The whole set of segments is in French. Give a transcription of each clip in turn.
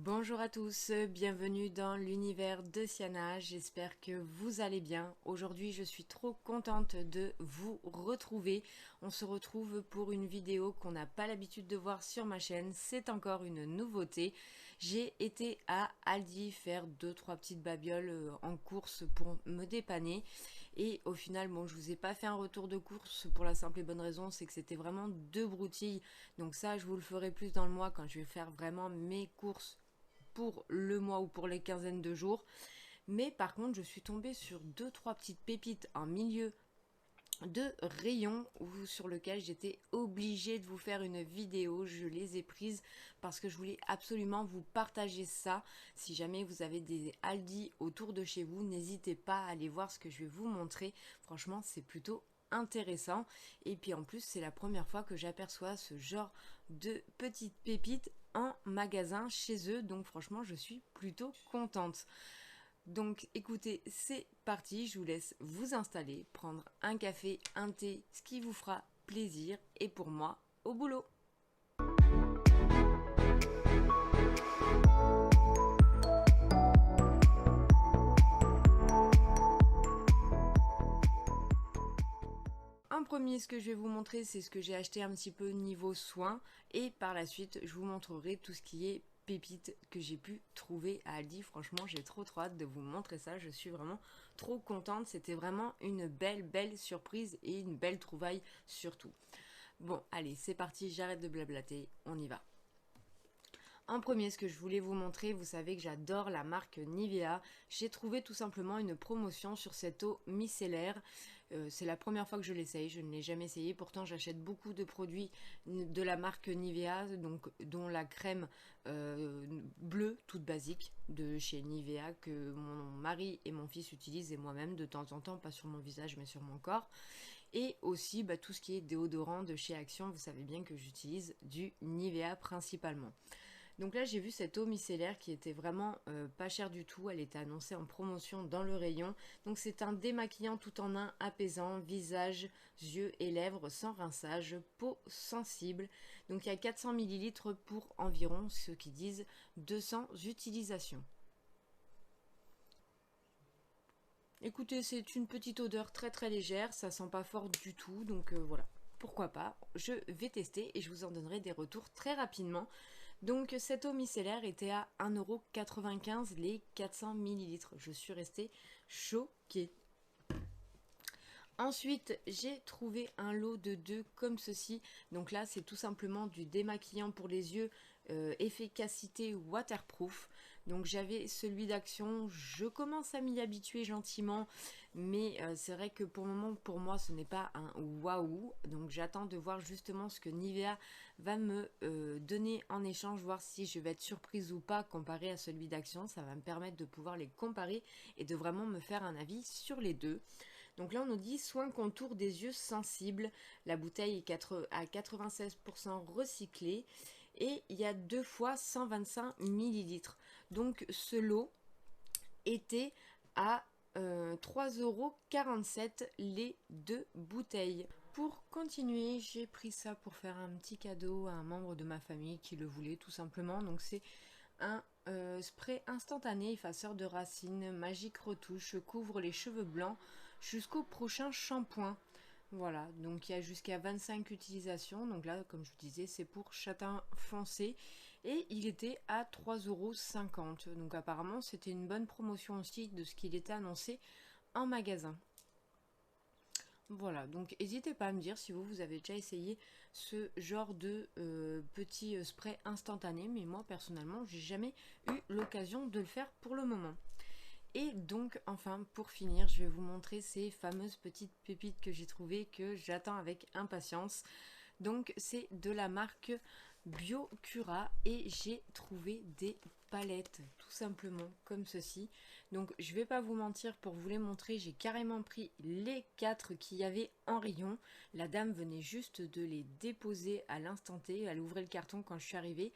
Bonjour à tous, bienvenue dans l'univers de Siana, j'espère que vous allez bien. Aujourd'hui je suis trop contente de vous retrouver. On se retrouve pour une vidéo qu'on n'a pas l'habitude de voir sur ma chaîne, c'est encore une nouveauté. J'ai été à Aldi faire 2-3 petites babioles en course pour me dépanner. Et au final, bon, je vous ai pas fait un retour de course pour la simple et bonne raison, c'est que c'était vraiment deux broutilles. Donc ça, je vous le ferai plus dans le mois quand je vais faire vraiment mes courses pour le mois ou pour les quinzaines de jours. Mais par contre, je suis tombée sur 2-3 petites pépites en milieu de rayon sur lequel j'étais obligée de vous faire une vidéo. Je les ai prises parce que je voulais absolument vous partager ça. Si jamais vous avez des Aldi autour de chez vous, n'hésitez pas à aller voir ce que je vais vous montrer. Franchement, c'est plutôt intéressant. Et puis en plus, c'est la première fois que j'aperçois ce genre de petites pépites en magasin chez eux. Donc franchement, je suis plutôt contente. Donc écoutez, c'est parti, je vous laisse vous installer, prendre un café, un thé, ce qui vous fera plaisir, et pour moi, au boulot. En premier, ce que je vais vous montrer, c'est ce que j'ai acheté un petit peu niveau soins, et par la suite, je vous montrerai tout ce qui est pépites que j'ai pu trouver à Aldi. Franchement, j'ai trop hâte de vous montrer ça, je suis vraiment trop contente. C'était vraiment une belle surprise et une belle trouvaille surtout. Bon, allez, c'est parti, j'arrête de blablater, on y va. En premier, ce que je voulais vous montrer, vous savez que j'adore la marque Nivea. J'ai trouvé tout simplement une promotion sur cette eau micellaire. C'est la première fois que je l'essaye, je ne l'ai jamais essayé. Pourtant, j'achète beaucoup de produits de la marque Nivea, donc, dont la crème bleue, toute basique, de chez Nivea, que mon mari et mon fils utilisent, et moi-même de temps en temps, pas sur mon visage mais sur mon corps. Et aussi tout ce qui est déodorant de chez Action, vous savez bien que j'utilise du Nivea principalement. Donc là, j'ai vu cette eau micellaire qui était vraiment pas chère du tout. Elle était annoncée en promotion dans le rayon. Donc c'est un démaquillant tout en un, apaisant, visage, yeux et lèvres sans rinçage, peau sensible. Donc il y a 400 ml pour environ, ceux qui disent 200 utilisations. Écoutez, c'est une petite odeur très légère, ça sent pas fort du tout, donc voilà. Pourquoi pas, je vais tester et je vous en donnerai des retours très rapidement. Donc cette eau micellaire était à 1,95 € les 400 ml. Je suis restée choquée. Ensuite, j'ai trouvé un lot de deux comme ceci. Donc là, c'est tout simplement du démaquillant pour les yeux, efficacité waterproof. Donc j'avais celui d'Action. Je commence à m'y habituer gentiment, mais c'est vrai que pour le moment, pour moi, ce n'est pas un waouh. Donc j'attends de voir justement ce que Nivea va me donner en échange, voir si je vais être surprise ou pas comparé à celui d'Action. Ça va me permettre de pouvoir les comparer et de vraiment me faire un avis sur les deux. Donc là, on nous dit soin contour des yeux sensibles. La bouteille est à 96% recyclée et il y a 2 fois 125 ml. Donc ce lot était à 3,47 € les deux bouteilles. Pour continuer, j'ai pris ça pour faire un petit cadeau à un membre de ma famille qui le voulait tout simplement. Donc c'est un spray instantané effaceur de racines, magique retouche, couvre les cheveux blancs jusqu'au prochain shampoing. Voilà, donc il y a jusqu'à 25 utilisations. Donc là, comme je vous disais, c'est pour châtain foncé. Et il était à 3,50 €. Donc apparemment, c'était une bonne promotion aussi de ce qu'il était annoncé en magasin. Voilà, donc n'hésitez pas à me dire si vous avez déjà essayé ce genre de petit spray instantané, mais moi personnellement j'ai jamais eu l'occasion de le faire pour le moment. Et donc enfin pour finir, je vais vous montrer ces fameuses petites pépites que j'ai trouvées, que j'attends avec impatience. Donc c'est de la marque Biocura et j'ai trouvé des palettes tout simplement comme ceci. Donc je vais pas vous mentir, pour vous les montrer, j'ai carrément pris les 4 qu'il y avait en rayon. La dame venait juste de les déposer à l'instant T, elle ouvrait le carton quand je suis arrivée.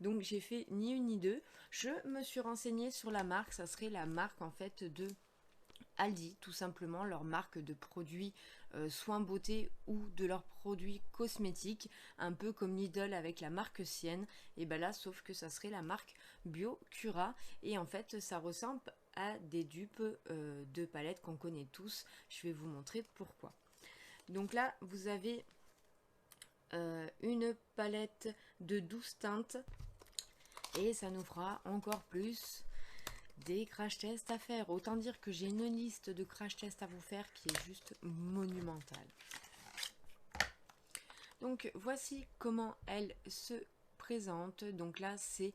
Donc j'ai fait ni une ni deux. Je me suis renseignée sur la marque, ça serait la marque en fait de Aldi, tout simplement, leur marque de produits soins beauté ou de leurs produits cosmétiques, un peu comme Lidl avec la marque Sienne, et ben là, sauf que ça serait la marque Biocura, et en fait, ça ressemble à des dupes de palettes qu'on connaît tous. Je vais vous montrer pourquoi. Donc là, vous avez une palette de 12 teintes, et ça nous fera encore plus des crash tests à faire. Autant dire que j'ai une liste de crash tests à vous faire qui est juste monumentale. Donc voici comment elle se présente. Donc là c'est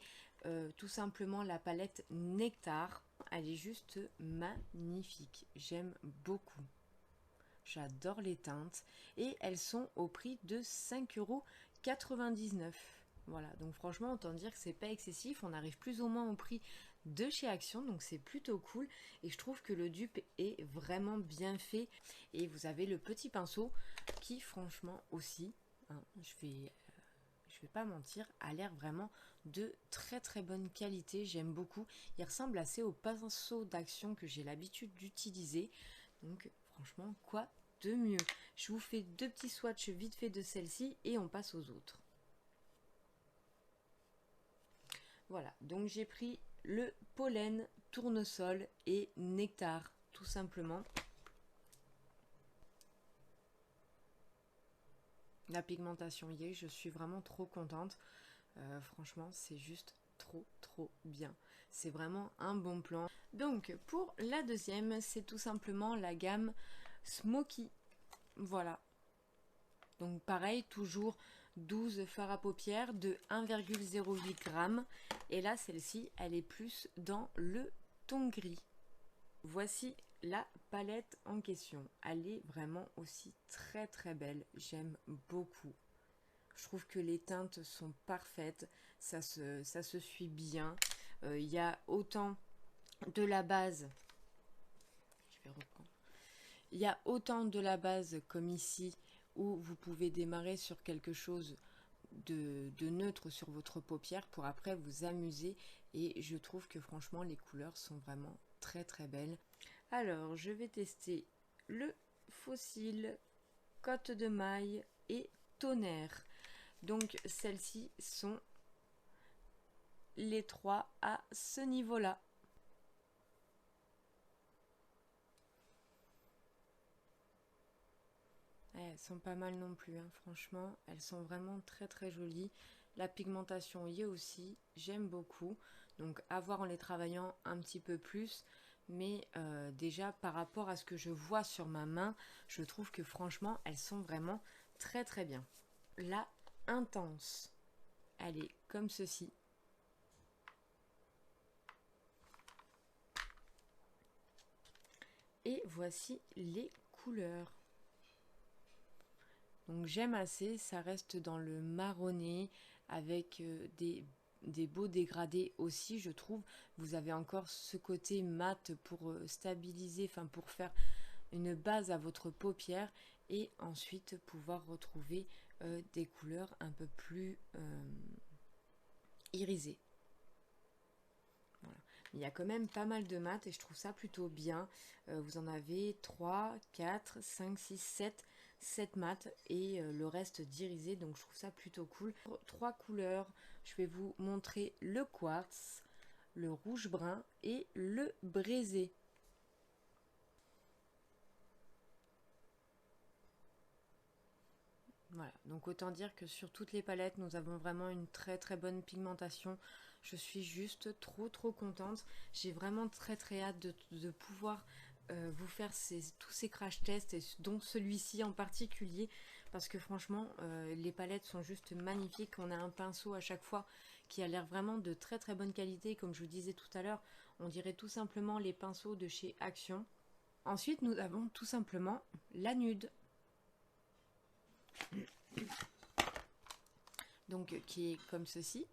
tout simplement la palette Nectar. Elle est juste magnifique. J'aime beaucoup. J'adore les teintes. Et elles sont au prix de 5,99 €. Voilà, donc franchement, autant dire que c'est pas excessif. On arrive plus ou moins au prix de chez Action, donc c'est plutôt cool. Et je trouve que le dupe est vraiment bien fait. Et vous avez le petit pinceau qui, franchement, aussi, hein, je vais pas mentir, a l'air vraiment de très très bonne qualité. J'aime beaucoup. Il ressemble assez au pinceau d'Action que j'ai l'habitude d'utiliser. Donc franchement, quoi de mieux? Je vous fais deux petits swatchs vite fait de celle-ci et on passe aux autres. Voilà, donc j'ai pris le pollen, tournesol et nectar, tout simplement. La pigmentation y est, je suis vraiment trop contente. Franchement, c'est juste trop bien. C'est vraiment un bon plan. Donc, pour la deuxième, c'est tout simplement la gamme Smoky. Voilà. Donc, pareil, toujours 12 fards à paupières de 1,08 g. Et là, celle-ci, elle est plus dans le ton gris. Voici la palette en question. Elle est vraiment aussi très belle. J'aime beaucoup. Je trouve que les teintes sont parfaites. Ça se suit bien. Il y a autant de la base. Je vais reprendre. Il y a autant de la base comme ici où vous pouvez démarrer sur quelque chose de neutre sur votre paupière pour après vous amuser, et je trouve que franchement les couleurs sont vraiment très belles. Alors je vais tester le fossile, côte de maille et tonnerre. Donc celles-ci sont les trois à ce niveau là. Elles sont pas mal non plus, hein. Franchement, elles sont vraiment très jolies. La pigmentation y est aussi, j'aime beaucoup. Donc à voir en les travaillant un petit peu plus. Mais déjà par rapport à ce que je vois sur ma main, je trouve que franchement, elles sont vraiment très bien. La intense, elle est comme ceci. Et voici les couleurs. Donc j'aime assez, ça reste dans le marronné avec des beaux dégradés aussi, je trouve. Vous avez encore ce côté mat pour stabiliser, enfin pour faire une base à votre paupière, et ensuite pouvoir retrouver des couleurs un peu plus irisées. Voilà. Il y a quand même pas mal de mat et je trouve ça plutôt bien. Vous en avez 3, 4, 5, 6, 7 mat et le reste d'irisé, donc je trouve ça plutôt cool. 3 couleurs, je vais vous montrer le quartz, le rouge brun et le braisé. Voilà, donc autant dire que sur toutes les palettes, nous avons vraiment une très bonne pigmentation. Je suis juste trop contente. J'ai vraiment très hâte de pouvoir vous faire tous ces crash tests, et dont celui-ci en particulier, parce que franchement, les palettes sont juste magnifiques. On a un pinceau à chaque fois qui a l'air vraiment de très bonne qualité. Comme je vous disais tout à l'heure, on dirait tout simplement les pinceaux de chez Action. Ensuite, nous avons tout simplement la nude. Donc qui est comme ceci.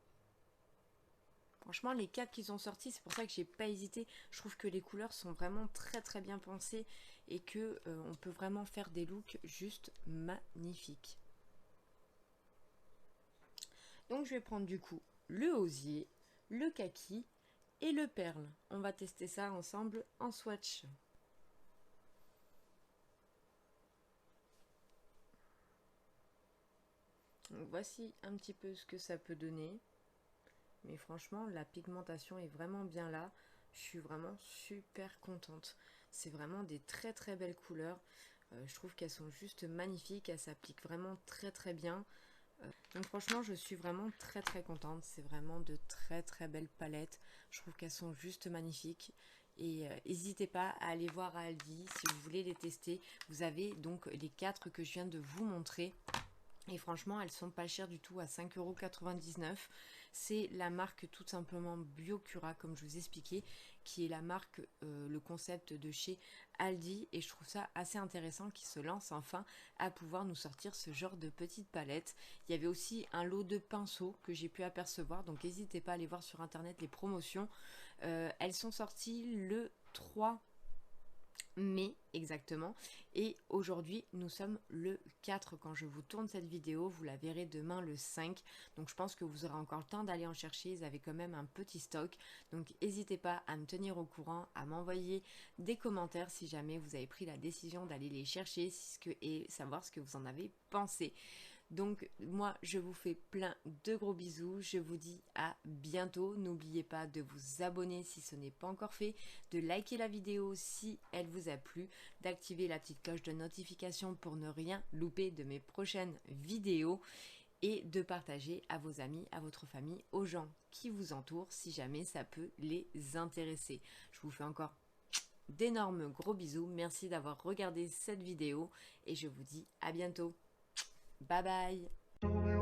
Franchement, les 4 qu'ils ont sortis, c'est pour ça que j'ai pas hésité. Je trouve que les couleurs sont vraiment très bien pensées et que on peut vraiment faire des looks juste magnifiques. Donc je vais prendre du coup le osier, le kaki et le perle. On va tester ça ensemble en swatch. Donc voici un petit peu ce que ça peut donner. Mais franchement, la pigmentation est vraiment bien là. Je suis vraiment super contente. C'est vraiment des très très belles couleurs. Je trouve qu'elles sont juste magnifiques. Elles s'appliquent vraiment très très bien. Donc franchement, je suis vraiment très très contente. C'est vraiment de très très belles palettes. Je trouve qu'elles sont juste magnifiques. Et n'hésitez pas à aller voir à Aldi si vous voulez les tester. Vous avez donc les 4 que je viens de vous montrer. Et franchement, elles sont pas chères du tout, à 5,99 €. C'est la marque tout simplement Biocura, comme je vous expliquais, qui est la marque, le concept de chez Aldi. Et je trouve ça assez intéressant qu'ils se lancent enfin à pouvoir nous sortir ce genre de petites palettes. Il y avait aussi un lot de pinceaux que j'ai pu apercevoir, donc n'hésitez pas à aller voir sur internet les promotions. Elles sont sorties le 3 mai exactement, et aujourd'hui nous sommes le 4 quand je vous tourne cette vidéo. Vous la verrez demain le 5, donc je pense que vous aurez encore le temps d'aller en chercher. Ils avaient quand même un petit stock, donc n'hésitez pas à me tenir au courant, à m'envoyer des commentaires si jamais vous avez pris la décision d'aller les chercher et savoir ce que vous en avez pensé. Donc moi je vous fais plein de gros bisous, je vous dis à bientôt. N'oubliez pas de vous abonner si ce n'est pas encore fait, de liker la vidéo si elle vous a plu, d'activer la petite cloche de notification pour ne rien louper de mes prochaines vidéos, et de partager à vos amis, à votre famille, aux gens qui vous entourent si jamais ça peut les intéresser. Je vous fais encore d'énormes gros bisous, merci d'avoir regardé cette vidéo et je vous dis à bientôt. Bye bye.